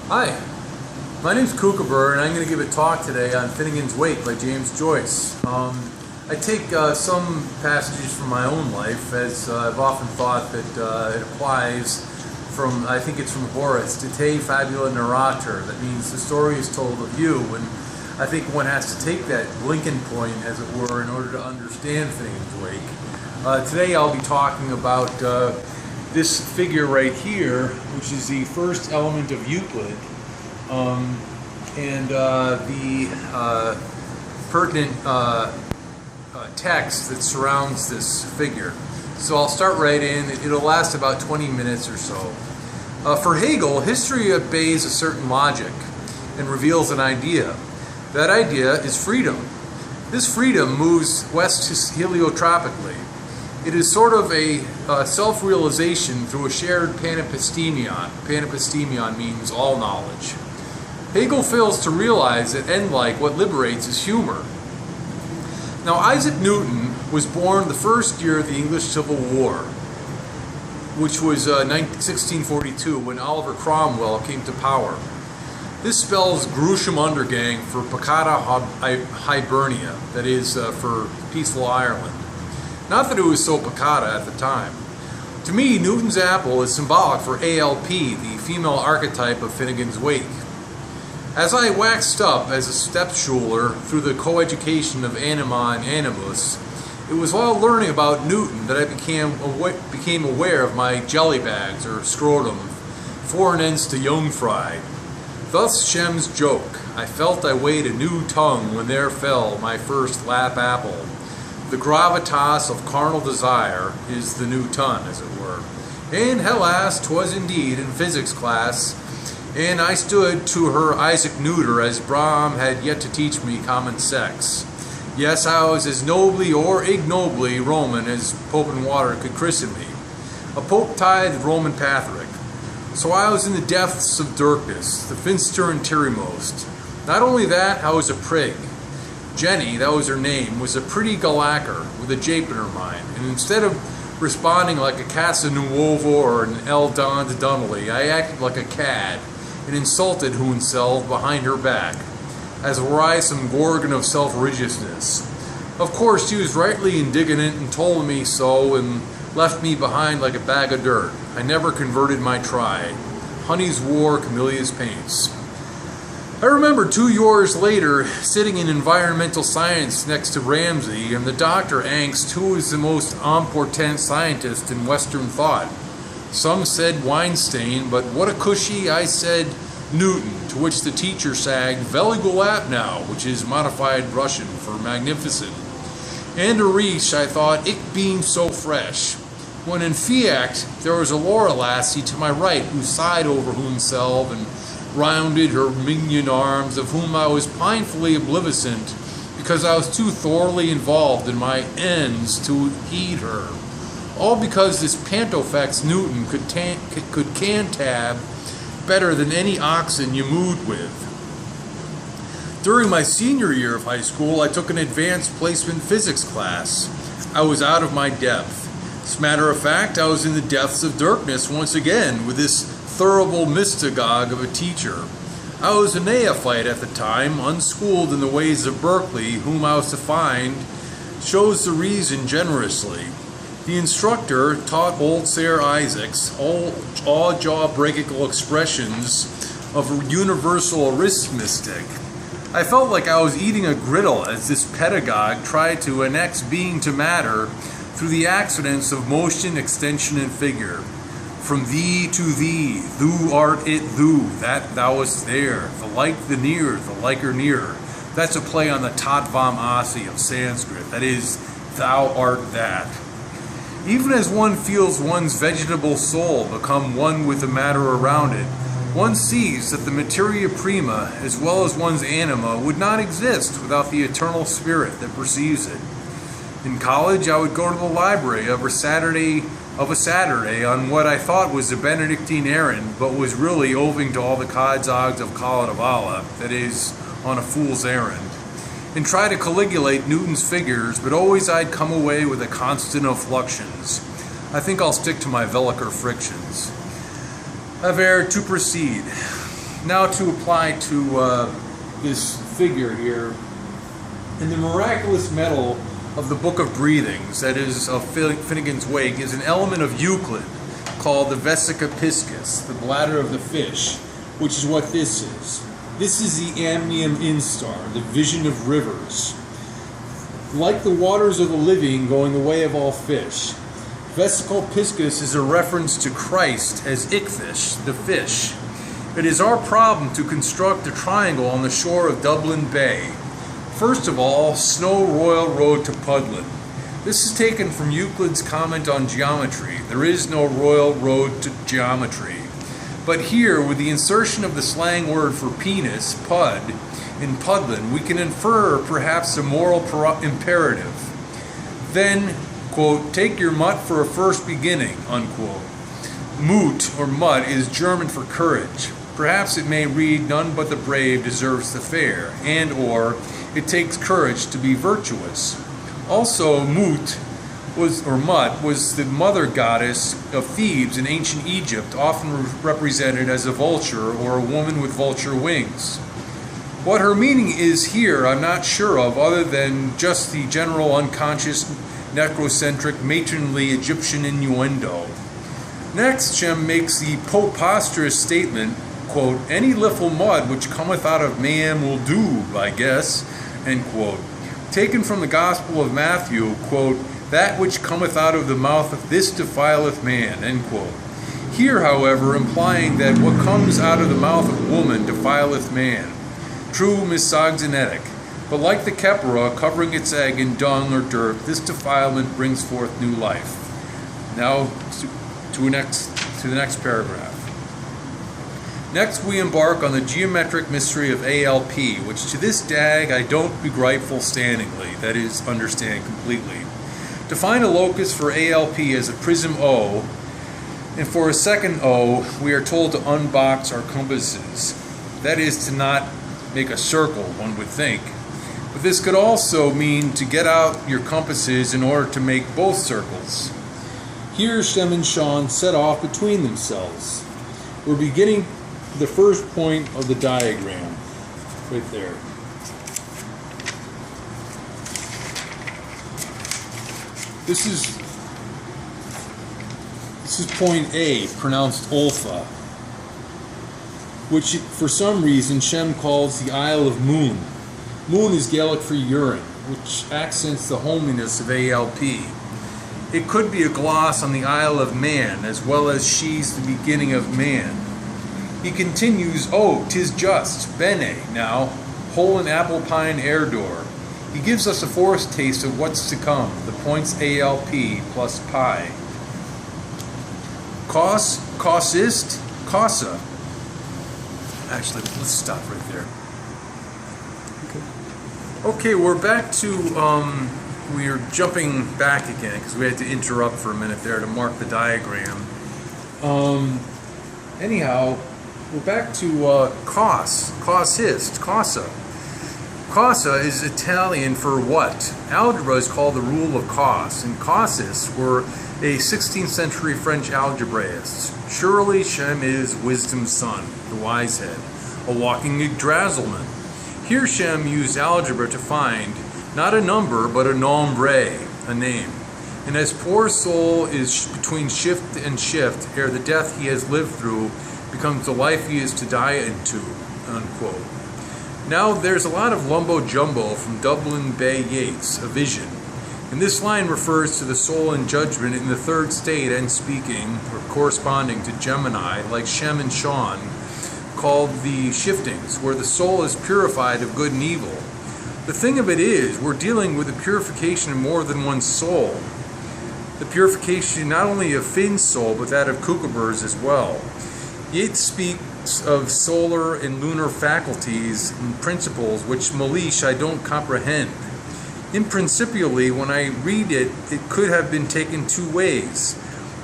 Hi, my name's Cucaburr, and I'm going to give a talk today on Finnegans Wake by James Joyce. I take some passages from my own life, as I've often thought that it applies from, I think it's from Horace, de te fabula narrator. That means the story is told of you, and I think one has to take that Lincoln point, as it were, in order to understand Finnegans Wake. Today I'll be talking about this figure right here, which is the first element of Euclid, and the pertinent text that surrounds this figure. So I'll start right in. It'll last about 20 minutes or so. For Hegel, history obeys a certain logic and reveals an idea. That idea is freedom. This freedom moves west heliotropically. It is sort of a self-realization through a shared panepistemion. Panepistemion means all knowledge. Hegel fails to realize that end-like what liberates is humor. Now, Isaac Newton was born the first year of the English Civil War, which was 1642, when Oliver Cromwell came to power. This spells Grewsham Undergang for Peccata Hibernia, that is, for peaceful Ireland. Not that it was so peccata at the time. To me, Newton's apple is symbolic for ALP, the female archetype of Finnegans Wake. As I waxed up as a step-schuler through the coeducation of anima and animus, it was while learning about Newton that I became aware of my jelly bags, or scrotum, foreign ends to Jungfrau. Thus Shem's joke. I felt I weighed a new tongue when there fell my first lap apple. The gravitas of carnal desire is the new ton, as it were. And hellas, 'twas indeed in physics class, and I stood to her Isaac Neuter as Brahm had yet to teach me common sex. Yes, I was as nobly or ignobly Roman as Pope and Water could christen me. A Pope-tithed Roman Catholic. So I was in the depths of darkness, the finster and tyrimost. Not only that, I was a prig. Jenny, that was her name, was a pretty galacker with a jape in her mind, and instead of responding like a Casanuovo or an El Don Donnelly, I acted like a cad and insulted Hoonsel behind her back, as were I some gorgon of self-righteousness. Of course, she was rightly indignant and told me so and left me behind like a bag of dirt. I never converted my try. Honey's war, Camellia's paints. I remember 2 years later sitting in environmental science next to Ramsey and the doctor angst who was the most important scientist in Western thought. Some said Weinstein, but what a cushy, I said Newton, to which the teacher sagged Veligulap now, which is modified Russian for magnificent. And a reach, I thought, ich being so fresh. When in fact, there was a Laura lassie to my right who sighed over Hoonsel and rounded her minion arms, of whom I was painfully oblivious because I was too thoroughly involved in my ends to heed her. All because this Pantofex Newton could cantab better than any oxen you mooed with. During my senior year of high school, I took an advanced placement physics class. I was out of my depth. As a matter of fact, I was in the depths of darkness once again with this thurible mystagogue of a teacher. I was a neophyte at the time, unschooled in the ways of Berkeley, whom I was to find shows the reason generously. The instructor taught old Sir Isaac's jaw-breakable expressions of universal arithmetic. I felt like I was eating a griddle as this pedagogue tried to annex being to matter through the accidents of motion, extension, and figure. From thee to thee, thou art it thou, that thou wast there, the like the near, the liker near. That's a play on the tat vam asi of Sanskrit, that is, thou art that. Even as one feels one's vegetable soul become one with the matter around it, one sees that the materia prima, as well as one's anima, would not exist without the eternal spirit that perceives it. In college, I would go to the library of a Saturday on what I thought was a Benedictine errand, but was really owing to all the Kodzogs of Kalavala, that is, on a fool's errand, and try to colligulate Newton's figures, but always I'd come away with a constant of fluxions. I think I'll stick to my Velliker frictions. Aver to proceed. Now to apply to this figure here. In the miraculous metal of the Book of Breathings, that is of Finnegans Wake, is an element of Euclid called the vesica piscis, the bladder of the fish, which is what this is. This is the amnium instar, the vision of rivers. Like the waters of the living going the way of all fish, vesical piscis is a reference to Christ as ichthys, the fish. It is our problem to construct a triangle on the shore of Dublin Bay. First of all, Snow Royal Road to Pudlin. This is taken from Euclid's comment on geometry. There is no royal road to geometry. But here, with the insertion of the slang word for penis, pud, in Pudlin, we can infer perhaps a moral imperative. Then, quote, take your mutt for a first beginning, unquote. Mut, or mutt, is German for courage. Perhaps it may read, none but the brave deserves the fair, and or, it takes courage to be virtuous. Also, Mut Mut was the mother goddess of Thebes in ancient Egypt, often represented as a vulture or a woman with vulture wings. What her meaning is here, I'm not sure of, other than just the general unconscious, necrocentric, matronly Egyptian innuendo. Next, Shem makes the preposterous statement, quote, any little mud which cometh out of man will do, I guess, end quote. Taken from the Gospel of Matthew, quote, that which cometh out of the mouth of this defileth man, end quote. Here, however, implying that what comes out of the mouth of woman defileth man. True misogynetic, but like the Cucaburr covering its egg in dung or dirt, this defilement brings forth new life. Now to the next paragraph. Next, we embark on the geometric mystery of ALP, which to this dag I don't begrip full standingly, that is, understand completely. To find a locus for ALP as a prism O, and for a second O, we are told to unbox our compasses. That is, to not make a circle, one would think. But this could also mean to get out your compasses in order to make both circles. Here, Shem and Sean set off between themselves. We're beginning the first point of the diagram, right there. This is point A, pronounced Olfa, which for some reason Shem calls the Isle of Moon. Moon is Gaelic for urine, which accents the homeliness of ALP. It could be a gloss on the Isle of Man, as well as she's the beginning of man. He continues, oh, 'tis just, bene, now, hole in apple pine air door. He gives us a foretaste of what's to come, the points ALP plus pi. Causist, causa. Actually, let's stop right there. Okay, we're back to, we're jumping back again, because we had to interrupt for a minute there to mark the diagram. Anyhow, we're back to causist, causa. Causa is Italian for what? Algebra is called the rule of cause, and causists were a 16th century French algebraists. Surely Shem is wisdom's son, the wise head, a walking Yggdrasilman. Here Shem used algebra to find not a number, but a nombre, a name. And as poor soul is between shift and shift, ere the death he has lived through becomes the life he is to die into, unquote. Now there's a lot of lumbo-jumbo from Dublin Bay Yeats, a vision. And this line refers to the soul in judgment in the third state and speaking, or corresponding to Gemini, like Shem and Sean, called the shiftings, where the soul is purified of good and evil. The thing of it is, we're dealing with the purification of more than one soul. The purification not only of Finn's soul, but that of Cucaburr's as well. Yeats speaks of solar and lunar faculties and principles which Malish I don't comprehend. Imprincipially, when I read it, it could have been taken two ways.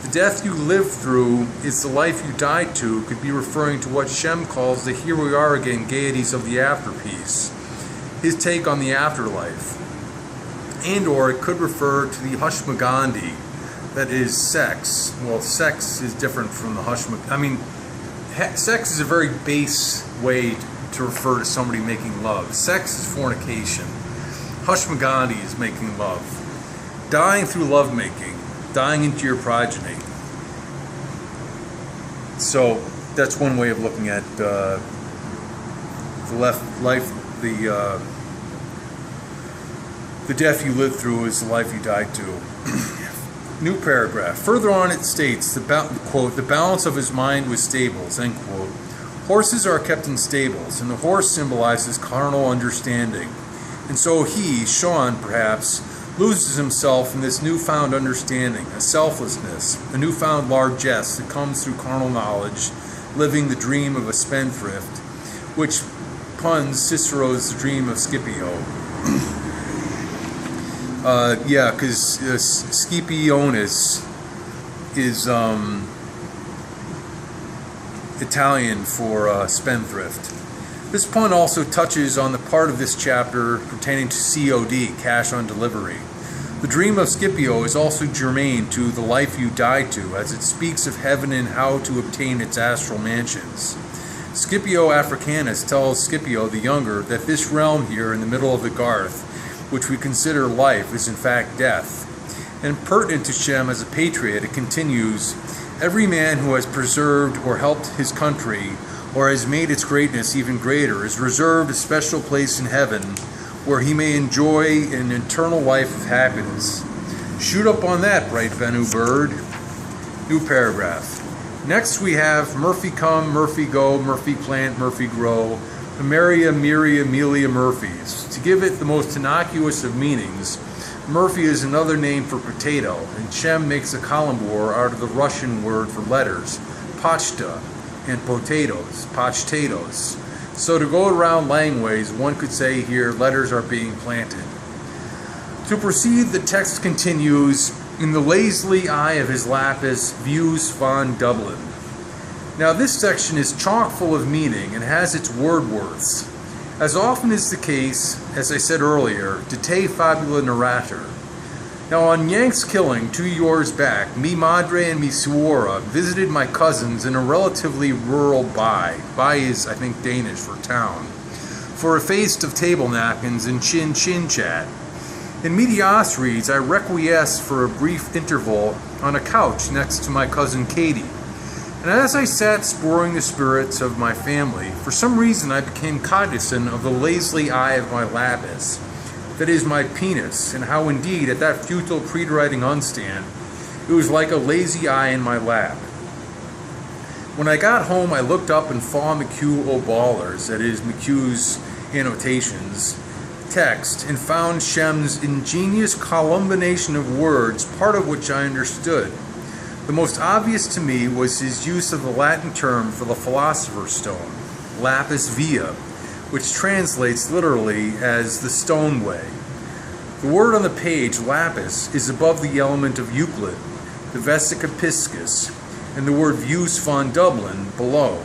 The death you live through is the life you die to could be referring to what Shem calls the here we are again gaieties of the afterpiece, his take on the afterlife. And or it could refer to the Hushmagandhi, that is sex. Well, sex is different from the Hushmagandhi. I mean, sex is a very base way to refer to somebody making love. Sex is fornication. Hushmagandhi is making love. Dying through lovemaking. Dying into your progeny. So that's one way of looking at the death you lived through is the life you died to. New paragraph. Further on it states, quote, the balance of his mind was stables, end quote. Horses are kept in stables, and the horse symbolizes carnal understanding. And so he, Sean perhaps, loses himself in this newfound understanding, a selflessness, a newfound largesse that comes through carnal knowledge, living the dream of a spendthrift, which puns Cicero's The Dream of Scipio. Yeah, because Scipionis is Italian for spendthrift. This pun also touches on the part of this chapter pertaining to COD, cash on delivery. The Dream of Scipio is also germane to the life you die to, as it speaks of heaven and how to obtain its astral mansions. Scipio Africanus tells Scipio the Younger that this realm here in the middle of the garth, which we consider life, is in fact death. And pertinent to Shem as a patriot, it continues, every man who has preserved or helped his country or has made its greatness even greater is reserved a special place in heaven where he may enjoy an eternal life of happiness. Shoot up on that, bright Bennu bird. New paragraph. Next we have Murphy come, Murphy go, Murphy plant, Murphy grow, Maria, Miria, Amelia Murphys. To give it the most innocuous of meanings, Murphy is another name for potato, and Shem makes a calembour out of the Russian word for letters, pachta, and potatoes, pachtatos. So to go around Langways, one could say here letters are being planted. To proceed, the text continues, in the lazily eye of his lapis views von Dublin. Now this section is chock full of meaning and has its word worths. As often is the case, as I said earlier, de te fabula narrator. Now on Yank's killing 2 years back, mi madre and mi suora visited my cousins in a relatively rural bai. Bai is, I think, Danish for town. For a feast of table napkins and chin-chin chat. In medias res, I requiesced for a brief interval on a couch next to my cousin Katie. And as I sat sporing the spirits of my family, for some reason I became cognizant of the lazily eye of my lapis, that is my penis, and how indeed at that futile pre-writing unstand, it was like a lazy eye in my lap. When I got home, I looked up in Fa McHugh O'Ballers, that is McHugh's annotations, text, and found Shem's ingenious combination of words, part of which I understood. The most obvious to me was his use of the Latin term for the philosopher's stone, lapis via, which translates literally as the stone way. The word on the page, lapis, is above the element of Euclid, the vesica piscis, and the word views von Dublin below.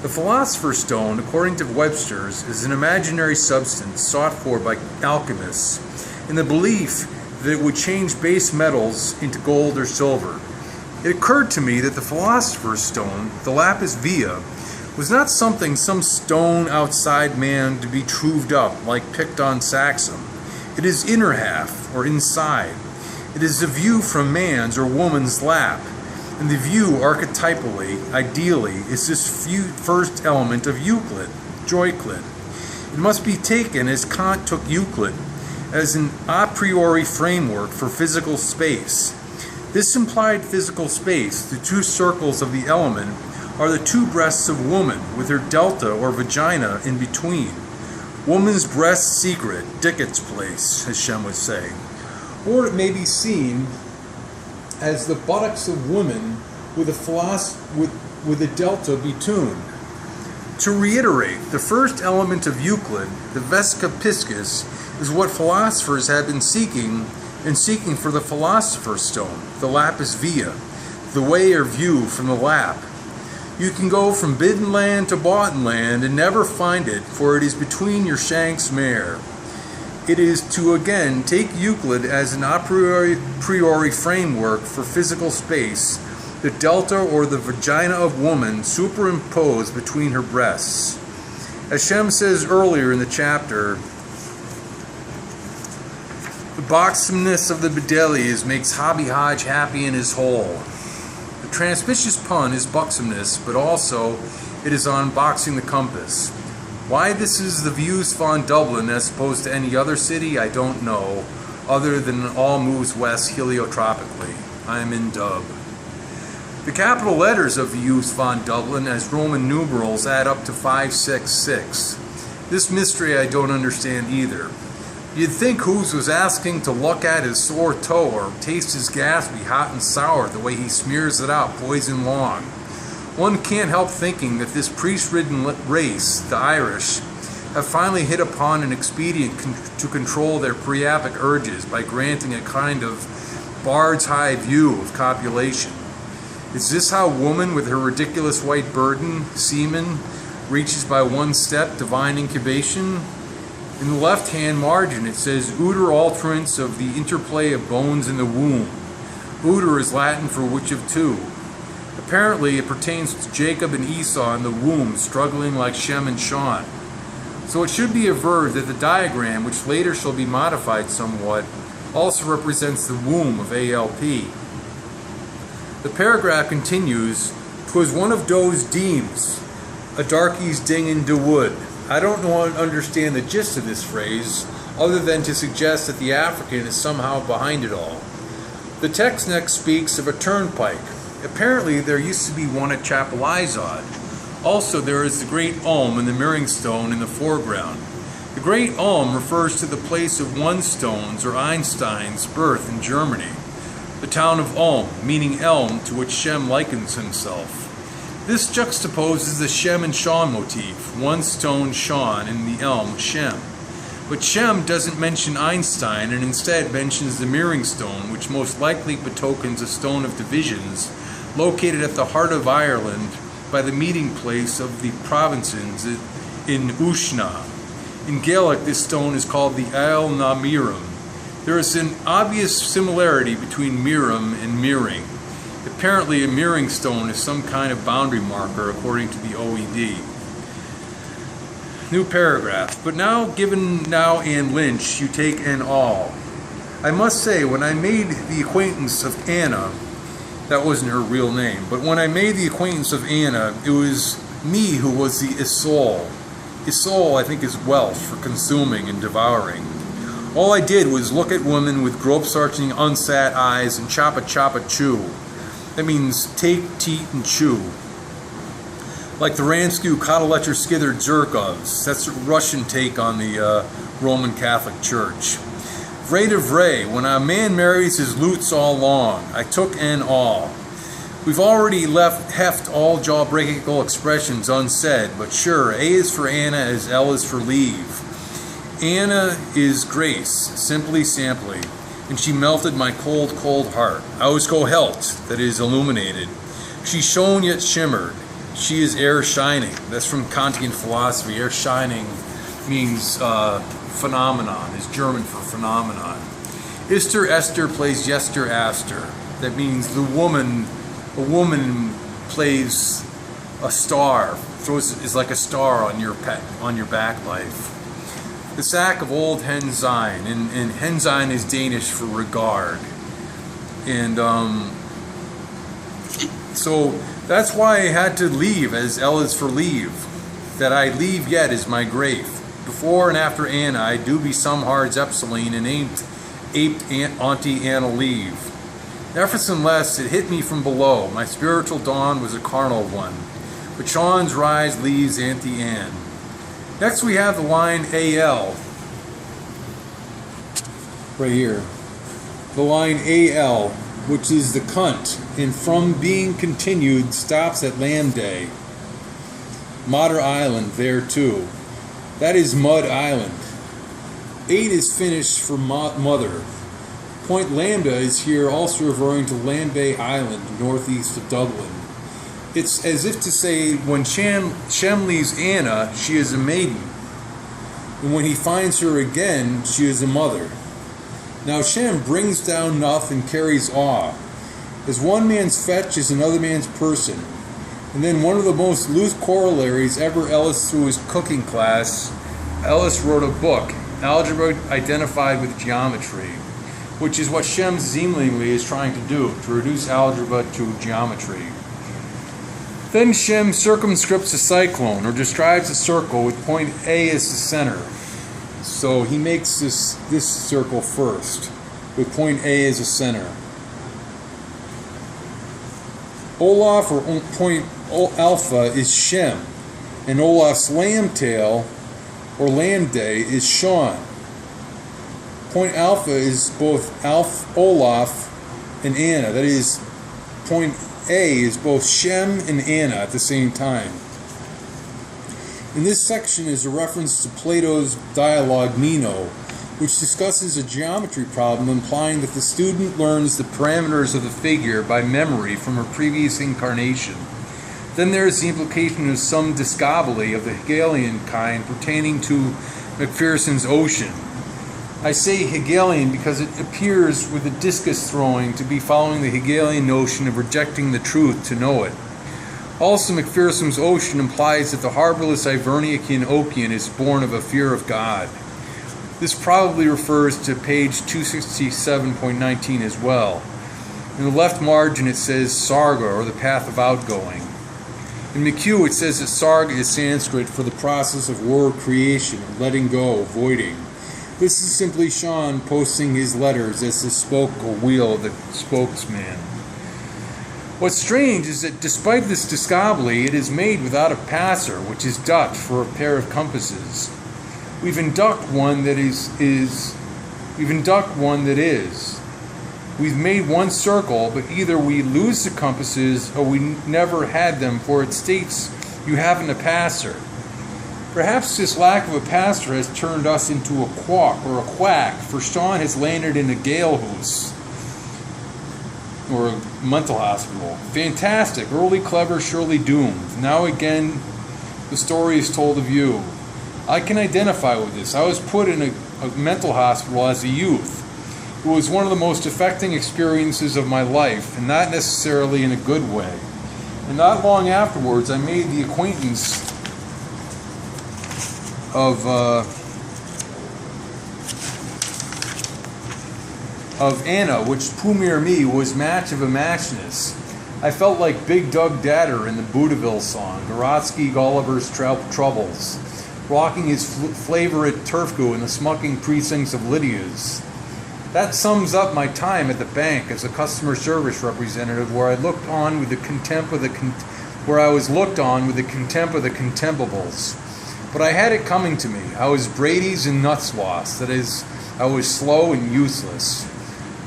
The philosopher's stone, according to Webster's, is an imaginary substance sought for by alchemists in the belief that it would change base metals into gold or silver. It occurred to me that the philosopher's stone, the lapis via, was not something some stone outside man to be trued up like picked on Saxum. It is inner half, or inside. It is the view from man's or woman's lap, and the view archetypally, ideally, is this first element of Euclid, Joyclid. It must be taken as Kant took Euclid, as an a priori framework for physical space. This implied physical space, the two circles of the element, are the two breasts of woman, with her delta or vagina in between. Woman's breast secret, Dickett's place, as Shem would say. Or it may be seen as the buttocks of women with a delta between. To reiterate, the first element of Euclid, the vesica piscis, is what philosophers have been seeking for the philosopher's stone, the lapis via, the way or view from the lap. You can go from bidden land to boughten land and never find it, for it is between your shank's mare. It is to again take Euclid as an a priori framework for physical space, the delta or the vagina of woman superimposed between her breasts. As Shem says earlier in the chapter, the boxsomeness of the bedelias makes Hobby Hodge happy in his hole. The transpicious pun is buxomness, but also it is on boxing the compass. Why this is the views von Dublin as opposed to any other city, I don't know, other than all moves west heliotropically. I am in dub. The capital letters of views von Dublin as Roman numerals add up to 566. This mystery I don't understand either. You'd think Hooves was asking to look at his sore toe or taste his gas be hot and sour the way he smears it out poison long. One can't help thinking that this priest-ridden race, the Irish, have finally hit upon an expedient to control their priapic urges by granting a kind of bard's high view of copulation. Is this how woman with her ridiculous white burden, semen, reaches by one step divine incubation? In the left-hand margin it says, Uter alterance of the interplay of bones in the womb. Uter is Latin for which of two. Apparently it pertains to Jacob and Esau in the womb, struggling like Shem and Sean. So it should be averred that the diagram, which later shall be modified somewhat, also represents the womb of ALP. The paragraph continues, "'Twas one of Doe's deems, a darkie's ding in de wood." I don't understand the gist of this phrase, other than to suggest that the African is somehow behind it all. The text next speaks of a turnpike. Apparently there used to be one at Chapel Izod. Also there is the Great Ulm and the Mirroring Stone in the foreground. The Great Ulm refers to the place of Onestone's or Einstein's birth in Germany. The town of Ulm, meaning elm, to which Shem likens himself. This juxtaposes the Shem and Sean motif, one stone Sean and the elm Shem. But Shem doesn't mention Einstein and instead mentions the Mirroring Stone, which most likely betokens a stone of divisions located at the heart of Ireland by the meeting place of the provinces in Ushna. In Gaelic, this stone is called the Ail na Miram. There is an obvious similarity between Miram and Mirring. Apparently a mirroring stone is some kind of boundary marker according to the OED. New paragraph. But now, given now Anne Lynch, you take an all. I must say, when I made the acquaintance of Anna, that wasn't her real name, but when I made the acquaintance of Anna, it was me who was the Isol. Isol, I think, is Welsh for consuming and devouring. All I did was look at women with grope-searching, unsat eyes and choppa-choppa-chew. That means take, teat, and chew. Like the Ranskew Koteletcher Skither Zerkovs. That's a Russian take on the Roman Catholic Church. Vray de vray, when a man marries his lutes all long, I took an all. We've already heft all jawbreakical expressions unsaid, but sure, A is for Anna as L is for leave. Anna is grace, simply samply, and she melted my cold, cold heart. I was kohelt, that is, illuminated. She shone yet shimmered. She is air shining. That's from Kantian philosophy. Air shining means phenomenon, is German for phenomenon. Ister Esther plays Yester Aster. That means a woman plays a star, is like a star on your back life. The sack of old Hensein, and Hensein is Danish for regard. And so that's why I had to leave, as L is for leave. That I leave yet is my grave. Before and after Anna, I do be some hard Zepseline and aped Auntie Anna leave. Nevertheless, it hit me from below. My spiritual dawn was a carnal one. But Sean's rise leaves Auntie Anne. Next we have the line AL. Right here. The line AL, which is the cunt, and from being continued stops at Lambday. Mater Island there too. That is Mud Island. 8 is Finnish for mother. Point Lambda is here also referring to Lambay Island, northeast of Dublin. It's as if to say, when Shem leaves Anna, she is a maiden. And when he finds her again, she is a mother. Now Shem brings down Nuth and carries Awe. As one man's fetch is another man's person. And then one of the most loose corollaries ever Ellis through his cooking class, Ellis wrote a book, Algebra Identified with Geometry, which is what Shem seemingly is trying to do, to reduce algebra to geometry. Then Shem circumscribes a cyclone, or describes a circle with point A as the center. So he makes this circle first, with point A as the center. Olaf, or point alpha, is Shem, and Olaf's lambtail, or lambday, is Sean. Point alpha is both Olaf and Anna. That is, point A is both Shem and Anna at the same time. In this section is a reference to Plato's dialogue Meno, which discusses a geometry problem implying that the student learns the parameters of the figure by memory from a previous incarnation. Then there is the implication of some discovery of the Hegelian kind pertaining to Macpherson's ocean. I say Hegelian because it appears with the discus throwing to be following the Hegelian notion of rejecting the truth to know it. Also, Macpherson's ocean implies that the harborless Ivernican ocean is born of a fear of God. This probably refers to page 267.19 as well. In the left margin it says Sarga, or the path of outgoing. In McHugh it says that Sarga is Sanskrit for the process of word creation, letting go, voiding. This is simply Sean posting his letters as the spoke or wheel of the spokesman. What's strange is that despite this discovery, it is made without a passer, which is Dutch for a pair of compasses. We've induct one that is. We've made one circle, but either we lose the compasses or we never had them, for it states you haven't a passer. Perhaps this lack of a passer has turned us into a quack, for Sean has landed in a galehouse, or a mental hospital. Fantastic, early clever, surely doomed. Now again, the story is told of you. I can identify with this. I was put in a mental hospital as a youth. It was one of the most affecting experiences of my life, and not necessarily in a good way. And not long afterwards, I made the acquaintance of Anna, which Pumir me was match of a matchness. I felt like Big Doug Dadder in the Boudeville song, Gorotsky Gulliver's Troubles, rocking his flavorite turfgoo in the smucking precincts of Lydia's. That sums up my time at the bank as a customer service representative, where I looked on with the contempt of the contemplables. But I had it coming to me. I was Brady's and Nutswas. That is, I was slow and useless.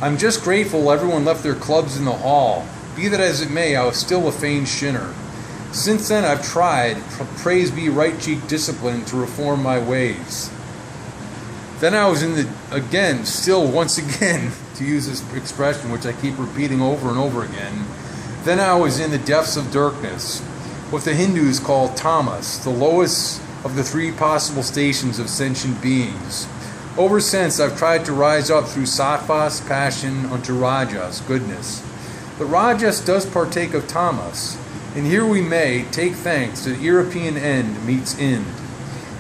I'm just grateful everyone left their clubs in the hall. Be that as it may, I was still a feigned shinner. Since then, I've tried, praise be right cheek discipline, to reform my ways. Then I was once again, to use this expression, which I keep repeating over and over again, then I was in the depths of darkness, what the Hindus call tamas, the lowest of the three possible stations of sentient beings. Ever since, I've tried to rise up through sattvas, passion, unto rajas, goodness. But rajas does partake of tamas, and here we may take thanks that European end meets end.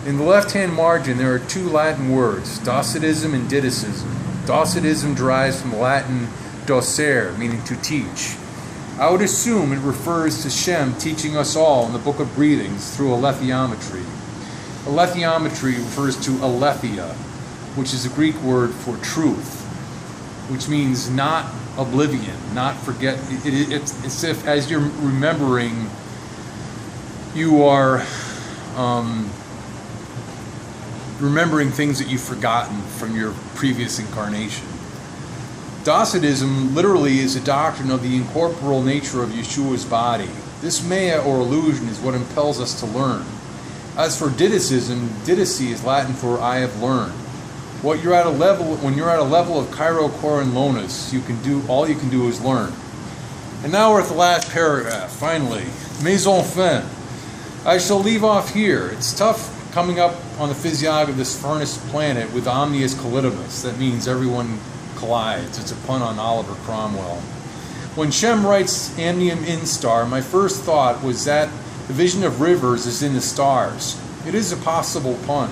In the left-hand margin there are two Latin words, Docetism and Didacism. Docetism derives from the Latin docere, meaning to teach. I would assume it refers to Shem teaching us all in the Book of Breathings through alethiometry. Alethiometry refers to aletheia, which is a Greek word for truth, which means not oblivion, not forget. It's if, as you're remembering, you are remembering things that you've forgotten from your previous incarnation. Docetism literally is a doctrine of the incorporeal nature of Yeshua's body. This maya, or illusion, is what impels us to learn. As for Didacism, Didacy is Latin for I have learned. When you're at a level of Cairo Corin Lonus, all you can do is learn. And now we're at the last paragraph, finally. Mes enfants. I shall leave off here. It's tough coming up on the physiog of this furnace planet with omnius collidibus. That means everyone collides. It's a pun on Oliver Cromwell. When Shem writes Amnium Instar, my first thought was that the vision of rivers is in the stars. It is a possible pun.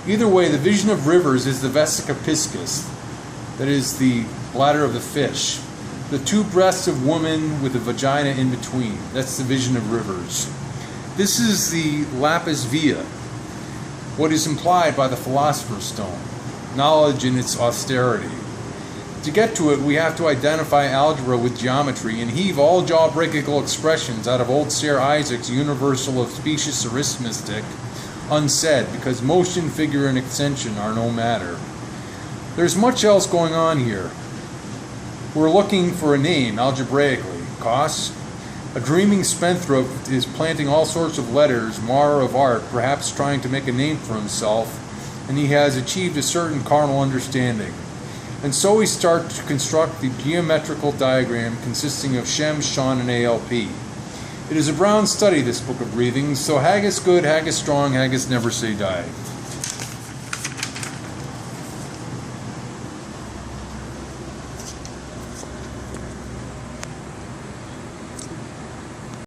Either way, the vision of rivers is the vesica piscis, that is the bladder of the fish. The two breasts of woman with a vagina in between. That's the vision of rivers. This is the lapis via, what is implied by the Philosopher's Stone, knowledge in its austerity. To get to it, we have to identify algebra with geometry and heave all jaw-breakable expressions out of old Sir Isaac's universal of specious arithmetic unsaid, because motion, figure, and extension are no matter. There's much else going on here. We're looking for a name, algebraically. Costs? A dreaming spendthrift is planting all sorts of letters, mar of art, perhaps trying to make a name for himself, and he has achieved a certain carnal understanding. And so we start to construct the geometrical diagram consisting of Shem, Shon, and ALP. It is a brown study, this book of breathings, so haggis good, haggis strong, haggis never say die.